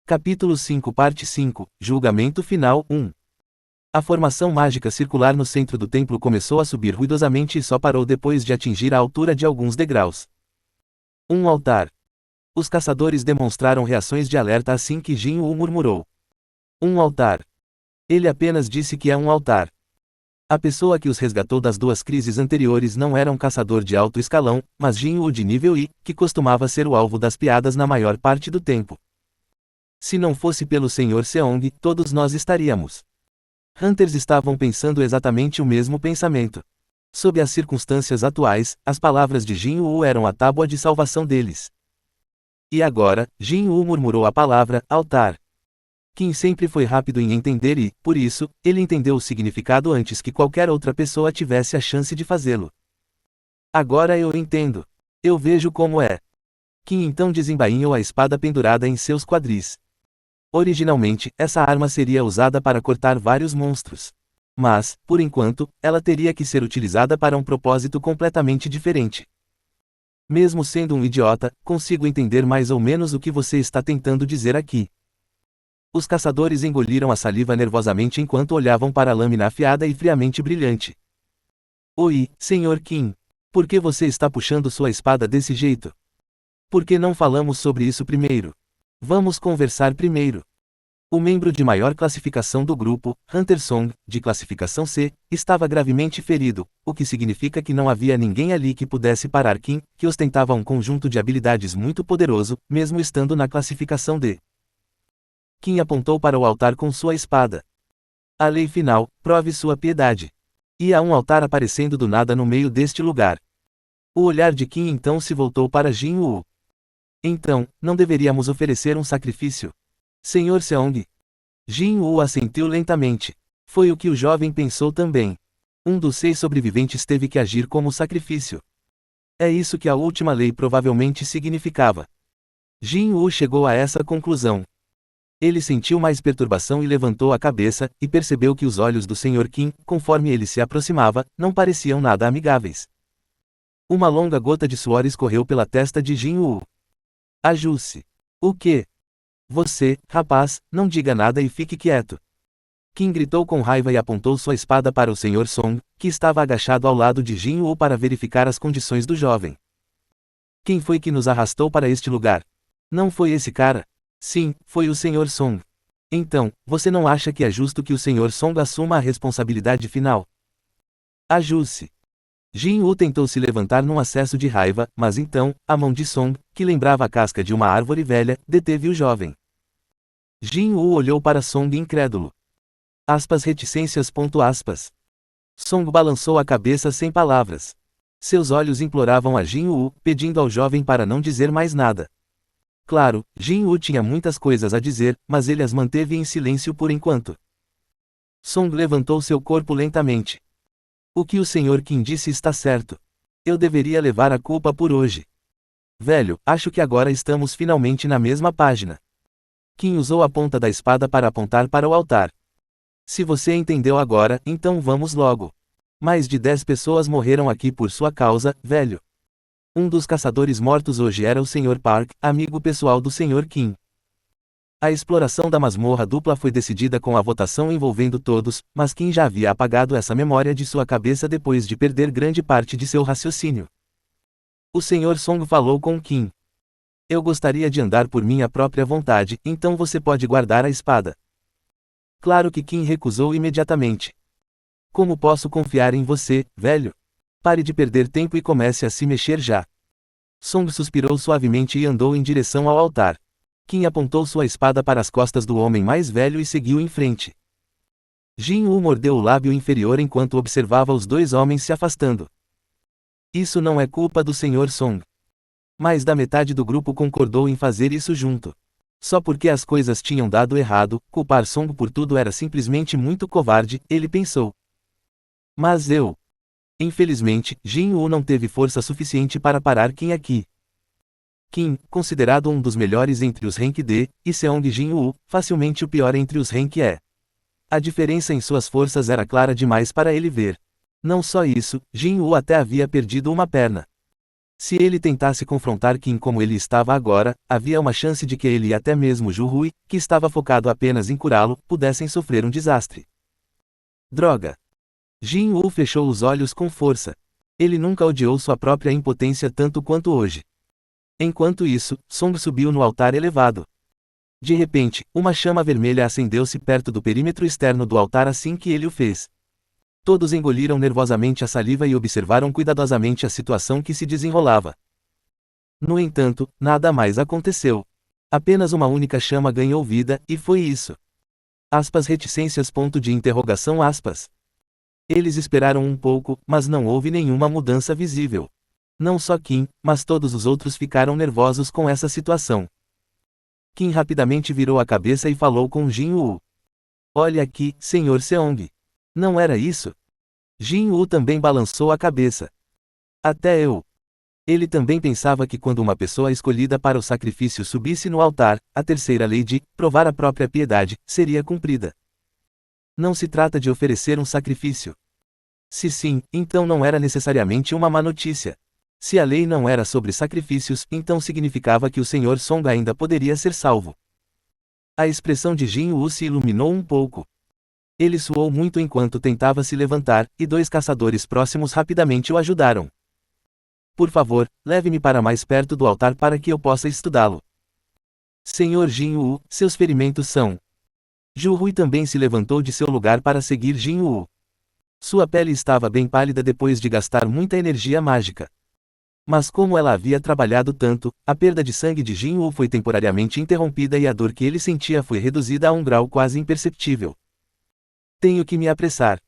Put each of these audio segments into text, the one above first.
Capítulo 5 Parte 5 Julgamento Final 1 A formação mágica circular no centro do templo começou a subir ruidosamente e só parou depois de atingir a altura de alguns degraus. Um altar. Os caçadores demonstraram reações de alerta assim que Jin-Woo murmurou. Um altar. Ele apenas disse que é um altar. A pessoa que os resgatou das duas crises anteriores não era um caçador de alto escalão, mas Jin-Woo de nível I, que costumava ser o alvo das piadas na maior parte do tempo. Se não fosse pelo Sr. Seong, todos nós estaríamos. Hunters estavam pensando exatamente o mesmo pensamento. Sob as circunstâncias atuais, as palavras de Jin-Woo eram a tábua de salvação deles. E agora, Jin-Woo murmurou a palavra altar. Kim sempre foi rápido em entender e, por isso, ele entendeu o significado antes que qualquer outra pessoa tivesse a chance de fazê-lo. Agora eu entendo. Eu vejo como é. Kim então desembainhou a espada pendurada em seus quadris. Originalmente, essa arma seria usada para cortar vários monstros. Mas, por enquanto, ela teria que ser utilizada para um propósito completamente diferente. Mesmo sendo um idiota, consigo entender mais ou menos o que você está tentando dizer aqui. Os caçadores engoliram a saliva nervosamente enquanto olhavam para a lâmina afiada e friamente brilhante. Oi, Sr. Kim. Por que você está puxando sua espada desse jeito? Por que não falamos sobre isso primeiro? Vamos conversar primeiro. O membro de maior classificação do grupo, Hunter Song, de classificação C, estava gravemente ferido, o que significa que não havia ninguém ali que pudesse parar Kim, que ostentava um conjunto de habilidades muito poderoso, mesmo estando na classificação D. Kim apontou para o altar com sua espada. A lei final, prove sua piedade. E há um altar aparecendo do nada no meio deste lugar. O olhar de Kim então se voltou para Jin-Woo. Então, não deveríamos oferecer um sacrifício? Sr. Seong. Jin-Woo assentiu lentamente. Foi o que o jovem pensou também. Um dos 6 sobreviventes teve que agir como sacrifício. É isso que a última lei provavelmente significava. Jin-Woo chegou a essa conclusão. Ele sentiu mais perturbação e levantou a cabeça, e percebeu que os olhos do Sr. Kim, conforme ele se aproximava, não pareciam nada amigáveis. Uma longa gota de suor escorreu pela testa de Jin-Woo. Ajuste. O quê? Você, rapaz, não diga nada e fique quieto. Kim gritou com raiva e apontou sua espada para o Sr. Song, que estava agachado ao lado de Jin-Woo para verificar as condições do jovem. Quem foi que nos arrastou para este lugar? Não foi esse cara? Sim, foi o Sr. Song. Então, você não acha que é justo que o Sr. Song assuma a responsabilidade final? Ajuste. Jin-Woo tentou se levantar num acesso de raiva, mas então, a mão de Song, que lembrava a casca de uma árvore velha, deteve o jovem. Jin-Woo olhou para Song incrédulo. Reticências. Song balançou a cabeça sem palavras. Seus olhos imploravam a Jin-Woo, pedindo ao jovem para não dizer mais nada. Claro, Jin-Woo tinha muitas coisas a dizer, mas ele as manteve em silêncio por enquanto. Song levantou seu corpo lentamente. O que o Sr. Kim disse está certo. Eu deveria levar a culpa por hoje. Velho, acho que agora estamos finalmente na mesma página. Kim usou a ponta da espada para apontar para o altar. Se você entendeu agora, então vamos logo. Mais de 10 pessoas morreram aqui por sua causa, velho. Um dos caçadores mortos hoje era o Sr. Park, amigo pessoal do Sr. Kim. A exploração da masmorra dupla foi decidida com a votação envolvendo todos, mas Kim já havia apagado essa memória de sua cabeça depois de perder grande parte de seu raciocínio. O Sr. Song falou com Kim. Eu gostaria de andar por minha própria vontade, então você pode guardar a espada. Claro que Kim recusou imediatamente. Como posso confiar em você, velho? Pare de perder tempo e comece a se mexer já. Song suspirou suavemente e andou em direção ao altar. Kim apontou sua espada para as costas do homem mais velho e seguiu em frente. Jin-Woo mordeu o lábio inferior enquanto observava os dois homens se afastando. Isso não é culpa do Sr. Song. Mais da metade do grupo concordou em fazer isso junto. Só porque as coisas tinham dado errado, culpar Song por tudo era simplesmente muito covarde, ele pensou. Mas eu. Infelizmente, Jin-Woo não teve força suficiente para parar Kim aqui. Kim, considerado um dos melhores entre os Rank D, e Seong Jin-Woo, facilmente o pior entre os Rank E. A diferença em suas forças era clara demais para ele ver. Não só isso, Jin-Woo até havia perdido uma perna. Se ele tentasse confrontar Qin como ele estava agora, havia uma chance de que ele e até mesmo Zhu Hui, que estava focado apenas em curá-lo, pudessem sofrer um desastre. Droga! Jin Wu fechou os olhos com força. Ele nunca odiou sua própria impotência tanto quanto hoje. Enquanto isso, Song subiu no altar elevado. De repente, uma chama vermelha acendeu-se perto do perímetro externo do altar assim que ele o fez. Todos engoliram nervosamente a saliva e observaram cuidadosamente a situação que se desenrolava. No entanto, nada mais aconteceu. Apenas uma única chama ganhou vida, e foi isso. Reticências. Eles esperaram um pouco, mas não houve nenhuma mudança visível. Não só Qin, mas todos os outros ficaram nervosos com essa situação. Qin rapidamente virou a cabeça e falou com Jin Wu. Olha aqui, Sr. Seong. Não era isso? Jin Wu também balançou a cabeça. Até eu. Ele também pensava que quando uma pessoa escolhida para o sacrifício subisse no altar, a terceira lei de provar a própria piedade seria cumprida. Não se trata de oferecer um sacrifício. Se sim, então não era necessariamente uma má notícia. Se a lei não era sobre sacrifícios, então significava que o Sr. Song ainda poderia ser salvo. A expressão de Jin Wu se iluminou um pouco. Ele suou muito enquanto tentava se levantar, e dois caçadores próximos rapidamente o ajudaram. Por favor, leve-me para mais perto do altar para que eu possa estudá-lo. Sr. Jin Wu, seus ferimentos são... Zhu Hui também se levantou de seu lugar para seguir Jin Wu. Sua pele estava bem pálida depois de gastar muita energia mágica. Mas como ela havia trabalhado tanto, a perda de sangue de Jin Wu foi temporariamente interrompida e a dor que ele sentia foi reduzida a um grau quase imperceptível. Tenho que me apressar.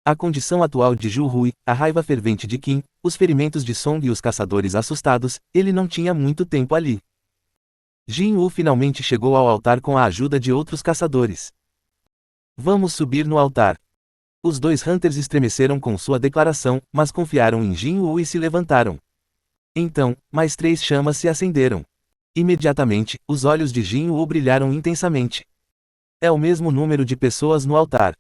A condição atual de Zhu Hui, a raiva fervente de Qin, os ferimentos de Song e os caçadores assustados, ele não tinha muito tempo ali. Jin Wu finalmente chegou ao altar com a ajuda de outros caçadores. Vamos subir no altar. Os dois Hunters estremeceram com sua declaração, mas confiaram em Jin Wu e se levantaram. Então, mais 3 chamas se acenderam. Imediatamente, os olhos de Jin Wu brilharam intensamente. É o mesmo número de pessoas no altar.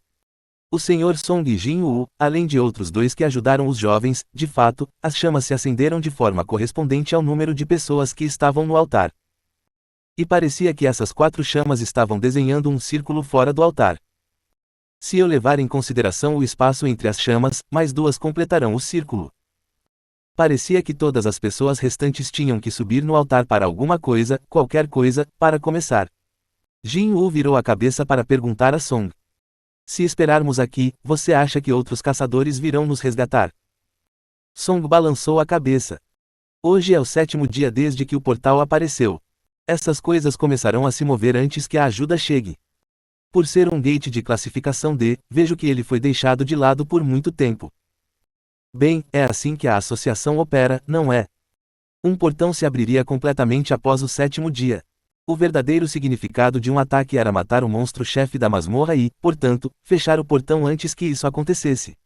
O Sr. Song e Jin Wu, além de outros 2 que ajudaram os jovens, de fato, as chamas se acenderam de forma correspondente ao número de pessoas que estavam no altar. E parecia que essas 4 chamas estavam desenhando um círculo fora do altar. Se eu levar em consideração o espaço entre as chamas, mais 2 completarão o círculo. Parecia que todas as pessoas restantes tinham que subir no altar para alguma coisa, qualquer coisa, para começar. Jin Wu virou a cabeça para perguntar a Song. Se esperarmos aqui, você acha que outros caçadores virão nos resgatar? Song balançou a cabeça. Hoje é o 7º dia desde que o portal apareceu. Essas coisas começarão a se mover antes que a ajuda chegue. Por ser um gate de classificação D, vejo que ele foi deixado de lado por muito tempo. Bem, é assim que a associação opera, não é? Um portão se abriria completamente após o 7º dia. O verdadeiro significado de um ataque era matar o monstro-chefe da masmorra e, portanto, fechar o portão antes que isso acontecesse.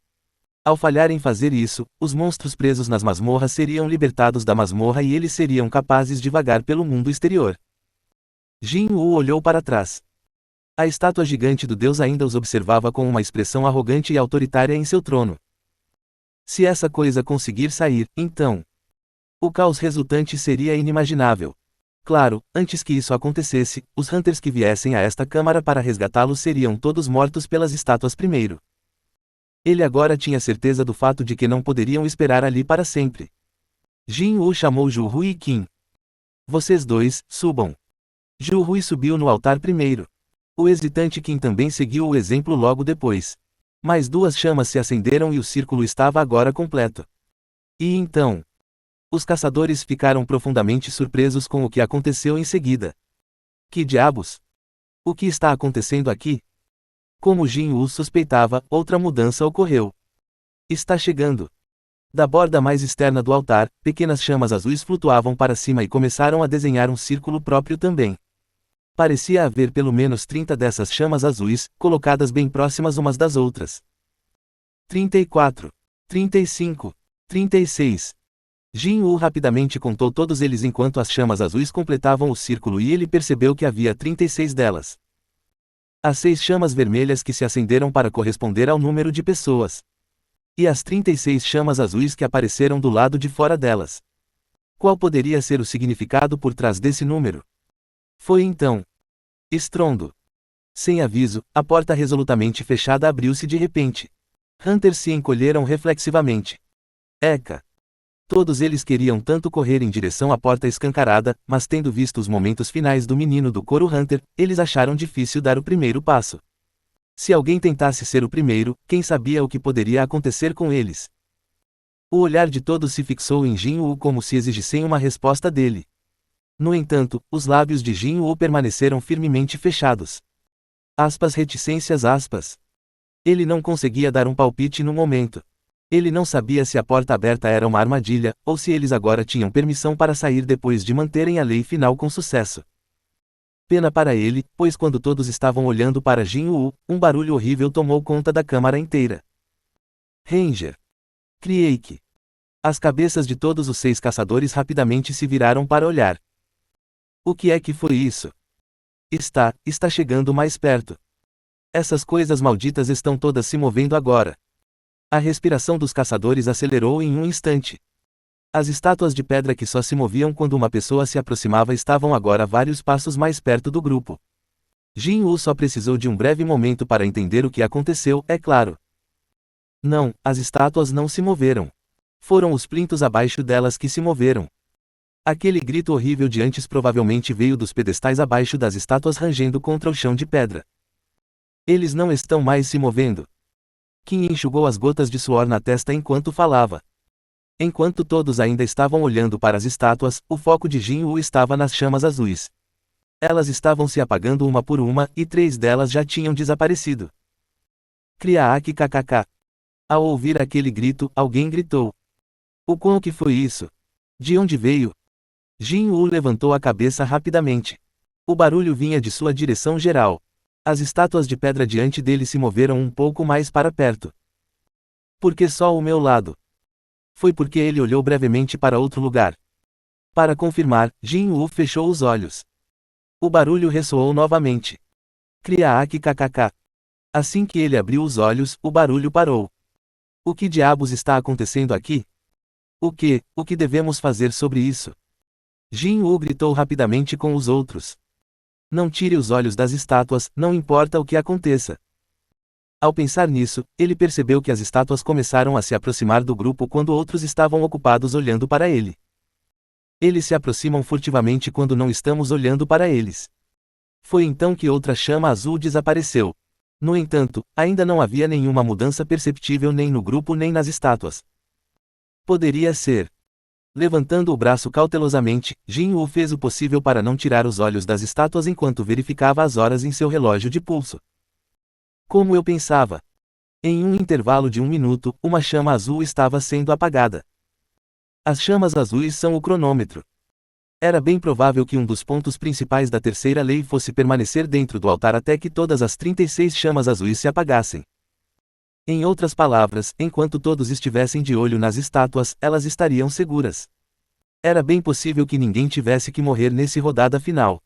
Ao falhar em fazer isso, os monstros presos nas masmorras seriam libertados da masmorra e eles seriam capazes de vagar pelo mundo exterior. Jin Wu olhou para trás. A estátua gigante do deus ainda os observava com uma expressão arrogante e autoritária em seu trono. Se essa coisa conseguir sair, então... o caos resultante seria inimaginável. Claro, antes que isso acontecesse, os Hunters que viessem a esta câmara para resgatá-lo seriam todos mortos pelas estátuas primeiro. Ele agora tinha certeza do fato de que não poderiam esperar ali para sempre. Jin Wu chamou Zhu Hui e Qin. Vocês 2, subam. Zhu Hui subiu no altar primeiro. O hesitante Qin também seguiu o exemplo logo depois. Mais 2 chamas se acenderam e o círculo estava agora completo. E então... os caçadores ficaram profundamente surpresos com o que aconteceu em seguida. Que diabos? O que está acontecendo aqui? Como Jin Wu suspeitava, outra mudança ocorreu. Está chegando. Da borda mais externa do altar, pequenas chamas azuis flutuavam para cima e começaram a desenhar um círculo próprio também. Parecia haver pelo menos 30 dessas chamas azuis, colocadas bem próximas umas das outras. 34, 35, 36... Jin Wu rapidamente contou todos eles enquanto as chamas azuis completavam o círculo e ele percebeu que havia 36 delas. As 6 chamas vermelhas que se acenderam para corresponder ao número de pessoas. E as 36 chamas azuis que apareceram do lado de fora delas. Qual poderia ser o significado por trás desse número? Foi então. Estrondo. Sem aviso, a porta resolutamente fechada abriu-se de repente. Hunters se encolheram reflexivamente. Eca! Todos eles queriam tanto correr em direção à porta escancarada, mas tendo visto os momentos finais do menino do couro Hunter, eles acharam difícil dar o primeiro passo. Se alguém tentasse ser o primeiro, quem sabia o que poderia acontecer com eles? O olhar de todos se fixou em Jin-Woo como se exigissem uma resposta dele. No entanto, os lábios de Jin-Woo permaneceram firmemente fechados. Aspas reticências aspas. Ele não conseguia dar um palpite no momento. Ele não sabia se a porta aberta era uma armadilha, ou se eles agora tinham permissão para sair depois de manterem a lei final com sucesso. Pena para ele, pois quando todos estavam olhando para Jin-Woo, um barulho horrível tomou conta da câmara inteira. Ranger. Criei. As cabeças de todos os 6 caçadores rapidamente se viraram para olhar. O que é que foi isso? Está chegando mais perto. Essas coisas malditas estão todas se movendo agora. A respiração dos caçadores acelerou em um instante. As estátuas de pedra que só se moviam quando uma pessoa se aproximava estavam agora vários passos mais perto do grupo. Jin-Woo só precisou de um breve momento para entender o que aconteceu, é claro. Não, as estátuas não se moveram. Foram os plintos abaixo delas que se moveram. Aquele grito horrível de antes provavelmente veio dos pedestais abaixo das estátuas rangendo contra o chão de pedra. Eles não estão mais se movendo. Kim enxugou as gotas de suor na testa enquanto falava. Enquanto todos ainda estavam olhando para as estátuas, o foco de Jin-Woo estava nas chamas azuis. Elas estavam se apagando uma por uma, e 3 delas já tinham desaparecido. Criaak kkk. Ao ouvir aquele grito, alguém gritou. O quão que foi isso? De onde veio? Jin-Woo levantou a cabeça rapidamente. O barulho vinha de sua direção geral. As estátuas de pedra diante dele se moveram um pouco mais para perto. Por que só o meu lado? Foi porque ele olhou brevemente para outro lugar. Para confirmar, Jin-Woo fechou os olhos. O barulho ressoou novamente. Criaak kkk. Assim que ele abriu os olhos, o barulho parou. O que diabos está acontecendo aqui? O que devemos fazer sobre isso? Jin-Woo gritou rapidamente com os outros. Não tire os olhos das estátuas, não importa o que aconteça. Ao pensar nisso, ele percebeu que as estátuas começaram a se aproximar do grupo quando outros estavam ocupados olhando para ele. Eles se aproximam furtivamente quando não estamos olhando para eles. Foi então que outra chama azul desapareceu. No entanto, ainda não havia nenhuma mudança perceptível nem no grupo nem nas estátuas. Poderia ser. Levantando o braço cautelosamente, Jin-Woo fez o possível para não tirar os olhos das estátuas enquanto verificava as horas em seu relógio de pulso. Como eu pensava. Em um intervalo de 1 minuto, uma chama azul estava sendo apagada. As chamas azuis são o cronômetro. Era bem provável que um dos pontos principais da terceira lei fosse permanecer dentro do altar até que todas as 36 chamas azuis se apagassem. Em outras palavras, enquanto todos estivessem de olho nas estátuas, elas estariam seguras. Era bem possível que ninguém tivesse que morrer nesse rodada final.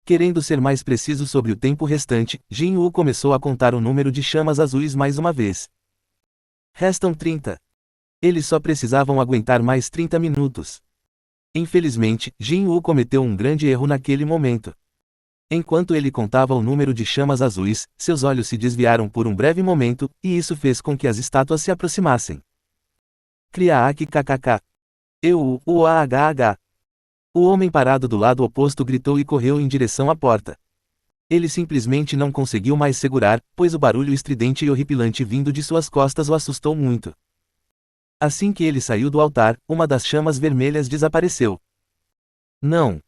Querendo ser mais preciso sobre o tempo restante, Jin-Woo começou a contar o número de chamas azuis mais uma vez. Restam 30. Eles só precisavam aguentar mais 30 minutos. Infelizmente, Jin-Woo cometeu um grande erro naquele momento. Enquanto ele contava o número de chamas azuis, seus olhos se desviaram por um breve momento, e isso fez com que as estátuas se aproximassem. Criaak kkk. Uahh. O homem parado do lado oposto gritou e correu em direção à porta. Ele simplesmente não conseguiu mais segurar, pois o barulho estridente e horripilante vindo de suas costas o assustou muito. Assim que ele saiu do altar, uma das chamas vermelhas desapareceu. Não!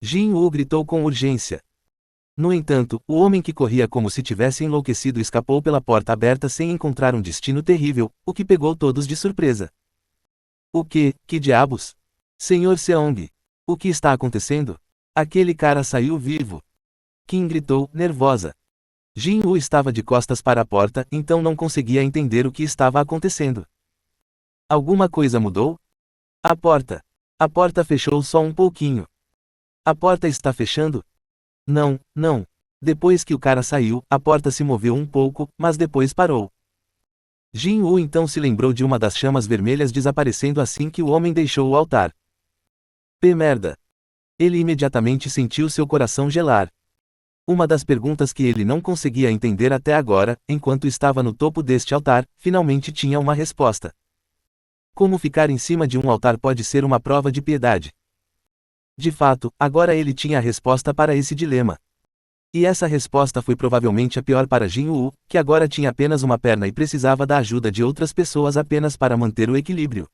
Jin-Woo gritou com urgência. No entanto, o homem que corria como se tivesse enlouquecido escapou pela porta aberta sem encontrar um destino terrível, o que pegou todos de surpresa. Que diabos? Senhor Seong! O que está acontecendo? Aquele cara saiu vivo! Kim gritou, nervosa. Jin-Woo estava de costas para a porta, então não conseguia entender o que estava acontecendo. Alguma coisa mudou? A porta. A porta fechou só um pouquinho. A porta está fechando? Não. Depois que o cara saiu, a porta se moveu um pouco, mas depois parou. Jin-Woo então se lembrou de uma das chamas vermelhas desaparecendo assim que o homem deixou o altar. P merda. Ele imediatamente sentiu seu coração gelar. Uma das perguntas que ele não conseguia entender até agora, enquanto estava no topo deste altar, finalmente tinha uma resposta. Como ficar em cima de um altar pode ser uma prova de piedade? De fato, agora ele tinha a resposta para esse dilema. E essa resposta foi provavelmente a pior para Jin Woo, que agora tinha apenas uma perna e precisava da ajuda de outras pessoas apenas para manter o equilíbrio.